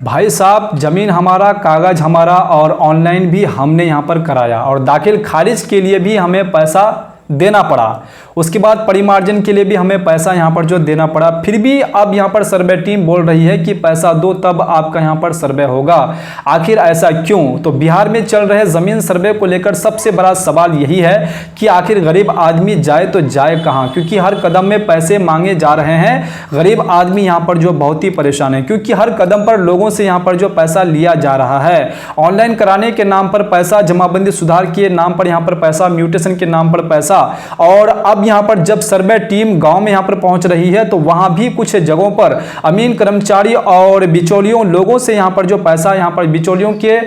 भाई साहब, ज़मीन हमारा, कागज़ हमारा और ऑनलाइन भी हमने यहाँ पर कराया और दाखिल खारिज के लिए भी हमें पैसा देना पड़ा। उसके बाद परिमार्जन के लिए भी हमें पैसा यहाँ पर जो देना पड़ा। फिर भी अब यहाँ पर सर्वे टीम बोल रही है कि पैसा दो तब आपका यहाँ पर सर्वे होगा। आखिर ऐसा क्यों? तो बिहार में चल रहे ज़मीन सर्वे को लेकर सबसे बड़ा सवाल यही है कि आखिर गरीब आदमी जाए तो जाए कहाँ, क्योंकि हर कदम में पैसे मांगे जा रहे हैं। गरीब आदमी यहाँ पर जो बहुत ही परेशान है, क्योंकि हर कदम पर लोगों से यहाँ पर जो पैसा लिया जा रहा है। ऑनलाइन कराने के नाम पर पैसा, जमाबंदी सुधार के नाम पर यहाँ पर पैसा, म्यूटेशन के नाम पर पैसा। और अब यहां पर जब सर्वे टीम गांव में यहां पर पहुंच रही है तो वहां भी कुछ जगहों पर अमीन कर्मचारी और बिचौलियों लोगों से यहां पर जो पैसा, यहां पर बिचौलियों के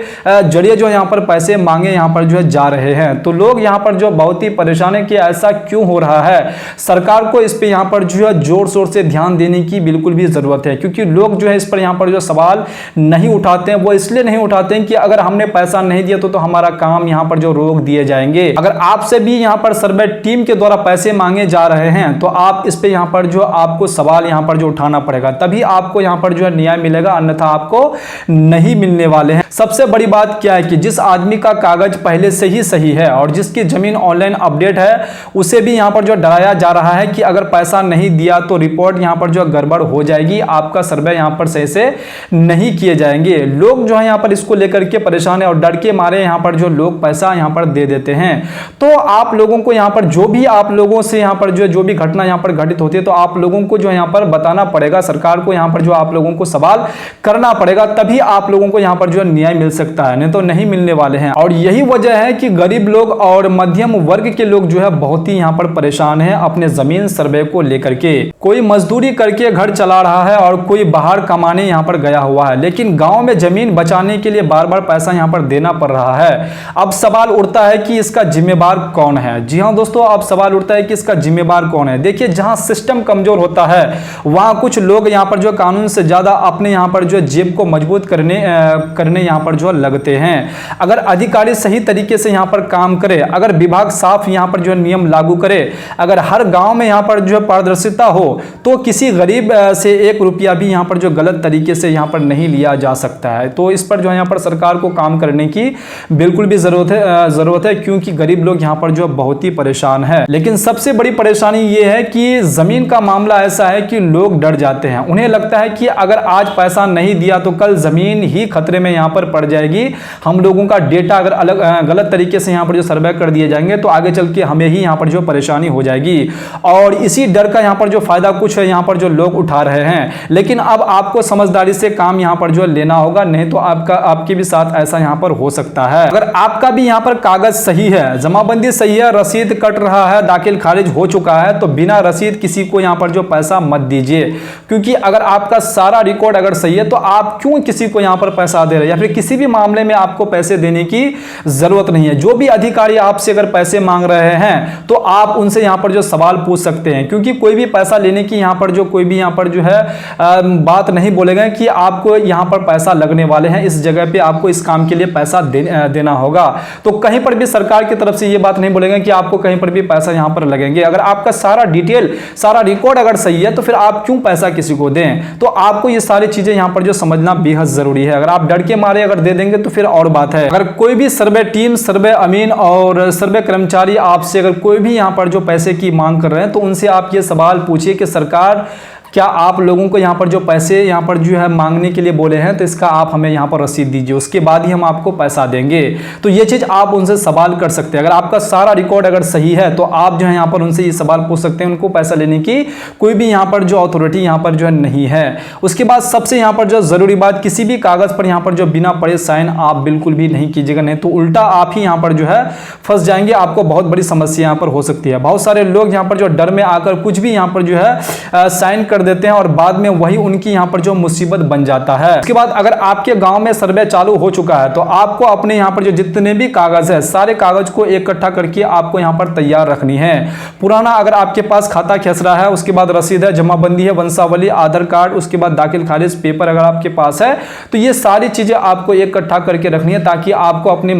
जरिए जो यहां पर पैसे मांगे यहां पर जो है जा रहे हैं। तो लोग यहां पर जो बहुत ही परेशान है कि ऐसा क्यों हो रहा है। सरकार को इस पे यहां पर जो है जोर शोर से ध्यान देने की बिल्कुल भी जरूरत है, क्योंकि लोग जो है इस पर यहां पर जो सवाल नहीं उठाते हैं। वो इसलिए नहीं उठाते हैं कि अगर हमने पैसा नहीं दिया तो हमारा काम यहां पर जो रोक दिए जाएंगे। अगर आपसे भी यहां पर सर्वे टीम के द्वारा पैसे मांगे जा रहे हैं तो आप इस पे यहां पर जो आपको सवाल यहां पर जो उठाना पड़ेगा, तभी आपको यहां पर जो है न्याय मिलेगा, अन्यथा आपको नहीं मिलने वाले हैं। सबसे बड़ी बात क्या है कि जिस आदमी का कागज पहले से ही सही है और जिसकी जमीन ऑनलाइन अपडेट है, उसे भी यहां पर जो डराया जा रहा है कि अगर पैसा नहीं दिया तो रिपोर्ट यहां पर जो गड़बड़ हो जाएगी, आपका सर्वे यहां पर सही से नहीं किए जाएंगे। लोग जो है यहां पर इसको लेकर के परेशान है और डर के मारे यहां पर जो लोग पैसा यहां पर दे देते हैं। तो आप लोगों को यहां पर जो भी आप लोगों से यहां पर जो भी घटना यहां पर घटित होती है तो आप लोगों को जो यहां पर बताना पड़ेगा। सरकार को यहां पर जो आप लोगों को सवाल करना पड़ेगा, तभी आप लोगों को यहां पर जो न्याय मिल सकता है, नहीं तो नहीं मिलने वाले हैं। और यही वजह है कि गरीब लोग और मध्यम वर्ग के लोग जो है बहुत ही यहां पर परेशान है अपने जमीन सर्वे को लेकर के। कोई मजदूरी करके घर चला रहा है और कोई बाहर कमाने यहां पर गया हुआ है, लेकिन गांव में जमीन बचाने के लिए बार बार पैसा यहां पर देना पड़ रहा है। अब सवाल उठता है कि इसका जिम्मेदार कौन है। जी हां दोस्तों, अब सवाल उठता है कि इसका जिम्मेदार कौन है। देखिए, जहां सिस्टम कमजोर होता है वहां कुछ लोग यहां पर जो कानून से ज्यादा अपने यहां पर जो जेब को मजबूत करने यहां पर जो लगते हैं। अगर अधिकारी सही तरीके से यहां पर काम करे, अगर विभाग साफ यहां पर जो नियम लागू करे, अगर हर गांव में यहां पर जो पारदर्शिता हो, तो किसी गरीब से एक रुपया भी यहां पर जो गलत तरीके से यहां पर नहीं लिया जा सकता है। तो इस पर जो यहां पर सरकार को काम करने की बिल्कुल भी जरूरत है, क्योंकि गरीब लोग यहां पर जो बहुत ही परेशान है। लेकिन सबसे बड़ी परेशानी यह है कि जमीन का मामला ऐसा है कि लोग डर जाते हैं। उन्हें लगता है कि अगर आज पैसा नहीं दिया तो कल जमीन ही खतरे में यहां पर पड़ जाएगी। हम लोगों का डेटा अगर गलत तरीके से यहां पर जो सर्वे कर दिए जाएंगे तो आगे चल के हमें ही यहां पर जो परेशानी हो जाएगी। और इसी डर का यहां पर जो फायदा कुछ है यहां पर जो लोग उठा रहे हैं। लेकिन अब आपको समझदारी से काम यहां पर जो लेना होगा, नहीं तो आपके भी साथ ऐसा यहां पर हो सकता है। अगर आपका भी यहां पर कागज सही है, जमाबंदी सही है, रसीद कट रहा है, दाखिल खारिज हो चुका है, तो बिना रसीद किसी को यहां पर जो पैसा मत दीजिए। क्योंकि अगर आपका सारा रिकॉर्ड अगर सही है तो आप क्यों किसी को यहां पर पैसा दे रहे हैं, या फिर किसी भी मामले में आपको पैसे देने की जरूरत नहीं है। जो भी अधिकारी आपसे अगर पैसे मांग रहे हैं तो आप उनसे यहां पर जो सवाल पूछ सकते हैं, क्योंकि कोई भी पैसा लेने की यहां पर जो कोई भी यहां पर जो है बात नहीं बोलेगा कि आपको यहां पर पैसा लगने वाले हैं, इस जगह पे आपको इस काम के लिए पैसा देना होगा। तो कहीं पर भी सरकार की तरफ से यह बात नहीं बोलेगा कि आपको कहीं पर भी पैसा यहां पर लगेंगे। अगर आपका सारा डिटेल, सारा रिकॉर्ड अगर सही है तो फिर आप क्यों पैसा किसी को दें। तो आपको ये सारी चीजें यहां पर जो समझना बेहद जरूरी है। अगर आप डर के मारे अगर दे देंगे तो फिर और बात है। अगर कोई भी सर्वे टीम, सर्वे अमीन और सर्वे कर्मचारी आपसे अगर कोई भी यहां पर जो पैसे की मांग कर रहे हैं तो उनसे आप ये सवाल पूछिए कि सरकार, क्या आप लोगों को यहाँ पर जो पैसे यहाँ पर जो है मांगने के लिए बोले हैं तो इसका आप हमें यहाँ पर रसीद दीजिए, उसके बाद ही हम आपको पैसा देंगे। तो ये चीज़ आप उनसे सवाल कर सकते हैं। अगर आपका सारा रिकॉर्ड अगर सही है तो आप जो है यहाँ पर उनसे ये सवाल पूछ सकते हैं। उनको पैसा लेने की कोई भी यहाँ पर जो अथॉरिटी यहाँ पर जो है नहीं है। उसके बाद सबसे यहाँ पर जो जरूरी बात, किसी भी कागज पर यहाँ पर जो बिना पढ़े साइन आप बिल्कुल भी नहीं कीजिएगा, नहीं तो उल्टा आप ही यहाँ पर जो है फंस जाएंगे। आपको बहुत बड़ी समस्या यहाँ पर हो सकती है। बहुत सारे लोग यहाँ पर जो डर में आकर कुछ भी यहाँ पर जो है साइन कर देते हैं और बाद में वही उनकी यहां पर जो मुसीबत बन जाता है। उसके बाद अगर आपके गांव में सर्वे चालू हो चुका है तो आपको अपने यहां पर जो जितने भी कागज है, सारे कागज को इकट्ठा करके आपको यहां पर तैयार रखनी है। पुराना अगर आपके पास खाता खेसरा है, उसके बाद रसीद है, जमाबंदी है, वंशावली, आधार कार्ड, उसके बाद दाखिल खारिज पेपर अगर आपके पास है तो ये सारी चीजें आपको इकट्ठा करके रखनी है, ताकि आपको अपनी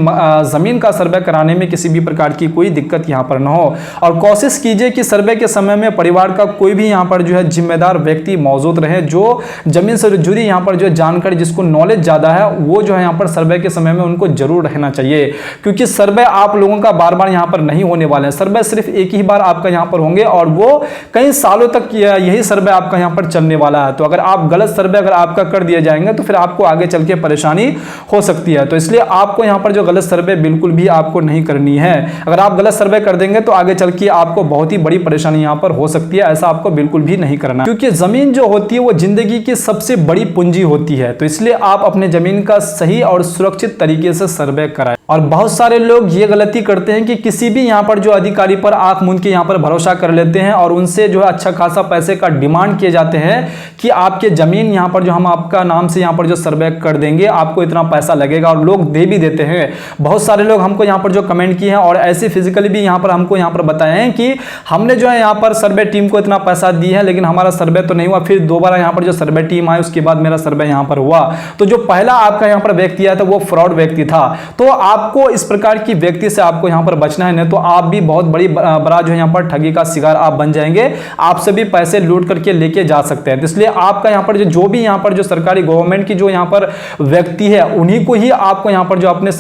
जमीन का सर्वे कराने में किसी भी प्रकार की कोई दिक्कत यहां पर न हो। और कोशिश कीजिए कि सर्वे के समय में परिवार का कोई भी यहां पर जो है जिम्मेदार जानकार व्यक्ति मौजूद रहे, जो जमीन से जुड़ी यहाँ पर जो जानकारी, जिसको नॉलेज ज़्यादा है, वो जो है यहाँ पर सर्वे के समय में उनको जरूर रहना चाहिए। क्योंकि सर्वे आप लोगों का बार बार यहाँ पर नहीं होने वाले हैं। सर्वे सिर्फ एक ही बार आपका यहाँ पर होंगे और वो कई सालों तक यही सर्वे आपका यहाँ पर चलने वाला है। तो अगर आप गलत सर्वे अगर आपका कर दिए जाएंगे तो फिर आपको आगे चल के परेशानी हो सकती है। तो इसलिए आपको यहाँ पर जो गलत सर्वे बिल्कुल भी आपको नहीं करनी है। अगर आप गलत सर्वे कर देंगे तो आगे चल के आपको बहुत ही बड़ी परेशानी यहाँ पर हो सकती है। ऐसा आपको बिल्कुल भी नहीं करना, क्योंकि जमीन जो होती है वो जिंदगी की सबसे बड़ी पूंजी होती है। तो इसलिए आप अपने जमीन का सही और सुरक्षित तरीके से सर्वे कराएं। और बहुत सारे लोग ये गलती करते हैं कि किसी भी यहाँ पर जो अधिकारी पर आंख मूंद के यहाँ पर भरोसा कर लेते हैं और उनसे जो है अच्छा खासा पैसे का डिमांड किए जाते हैं कि आपके जमीन यहाँ पर जो हम आपका नाम से यहाँ पर जो सर्वे कर देंगे, आपको इतना पैसा लगेगा, और लोग दे भी देते हैं। बहुत सारे लोग हमको यहाँ पर जो कमेंट किए हैं और ऐसे फिजिकली भी यहाँ पर हमको यहाँ पर बताए हैं कि हमने जो है यहाँ पर सर्वे टीम को इतना पैसा दिया है लेकिन हमारा सर्वे तो नहीं हुआ, फिर दोबारा यहाँ पर जो सर्वे टीम आई उसके बाद मेरा सर्वे यहाँ पर हुआ। तो जो पहला आपका यहाँ पर व्यक्ति आया था वो फ्रॉड व्यक्ति था। तो आपको इस प्रकार की व्यक्ति से आपको यहाँ पर बचना है, नहीं तो आप भी बहुत बड़ा जो है यहाँ पर ठगी का शिकार आप बन जाएंगे। आपसे भी पैसे लूट करके लेके जा सकते हैं। तो इसलिए आपका यहाँ पर जो भी यहाँ पर जो सरकारी गवर्नमेंट की जो यहाँ पर व्यक्ति है, उन्हीं को ही आपको यहाँ पर जो अपने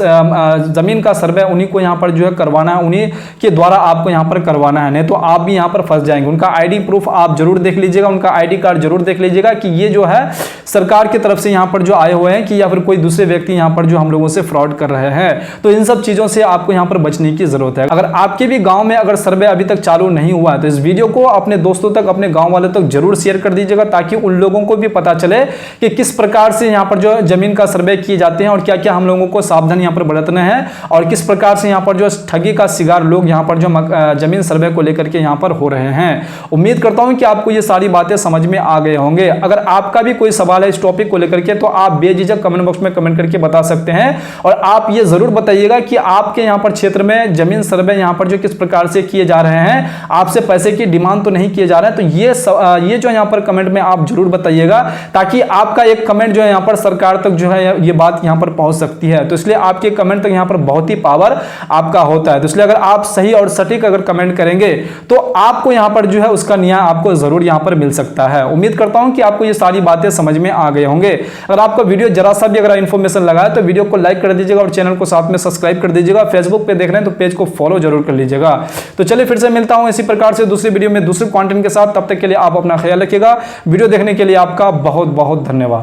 जमीन का सर्वे उन्हीं को यहाँ पर जो है करवाना है, उन्हीं के द्वारा आपको यहाँ पर करवाना है, नहीं तो आप भी यहाँ पर फंस जाएंगे। उनका आईडी प्रूफ आप जरूर देख लीजिएगा, उनका आईडी कार्ड जरूर देख लीजिएगा कि ये जो है सरकार की तरफ से यहाँ पर जो आए हुए हैं कि या फिर कोई दूसरे व्यक्ति यहाँ पर जो हम लोगों से फ्रॉड कर रहे हैं। तो इन सब चीजों से आपको यहाँ पर बचने की जरूरत है। अगर आपके भी गांव में अगर सर्वे अभी तक चालू नहीं हुआ है तो इस वीडियो को अपने दोस्तों तक, अपने गांव वालों तक जरूर शेयर कर दीजिएगा, ताकि उन लोगों को भी पता चले कि किस प्रकार से यहाँ पर जो जमीन का सर्वे किए जाते हैं और क्या क्या हम लोगों को सावधान यहाँ पर बरतना है और किस प्रकार से यहाँ पर जो ठगी का शिकार लोग यहाँ पर जो जमीन सर्वे को लेकर के यहाँ पर हो रहे हैं। उम्मीद करता हूं कि आपको ये सारी बातें समझ में आ गए होंगे। अगर आपका भी कोई सवाल है इस टॉपिक को लेकर के तो आप बेझिझक कमेंट बॉक्स में कमेंट करके बता सकते हैं। और आप ये जरूर बताइएगा कि आपके यहाँ पर क्षेत्र में जमीन सर्वे यहाँ पर जो किस प्रकार से किए जा रहे हैं, आपसे पैसे की डिमांड तो नहीं किए जा रहे हैं। तो ये जो यहाँ पर कमेंट में आप जरूर बताइएगा, ताकि आपका एक कमेंट जो है यहाँ पर सरकार तक जो है ये बात यहाँ पर पहुंच सकती है। तो इसलिए आपके कमेंट तक यहाँ पर बहुत ही पावर आपका होता है। तो इसलिए अगर आप सही और सटीक अगर कमेंट करेंगे तो आपको यहाँ पर जो है उसका न्याय आपको जरूर यहाँ पर मिल सकता है। उम्मीद करता हूं कि आपको ये सारी बातें समझ में आ गए होंगे। अगर आपको वीडियो जरा सा भी अगर इन्फॉर्मेशन लगा है तो वीडियो को लाइक कर दीजिएगा और चैनल को साथ में सब्सक्राइब कर दीजिएगा। फेसबुक पे देख रहे हैं तो पेज को फॉलो जरूर कर लीजिएगा। तो चलिए फिर से मिलता हूं इसी प्रकार से दूसरी वीडियो में दूसरे कंटेंट के साथ। तब तक के लिए आप अपना ख्याल रखिएगा। वीडियो देखने के लिए आपका बहुत बहुत धन्यवाद।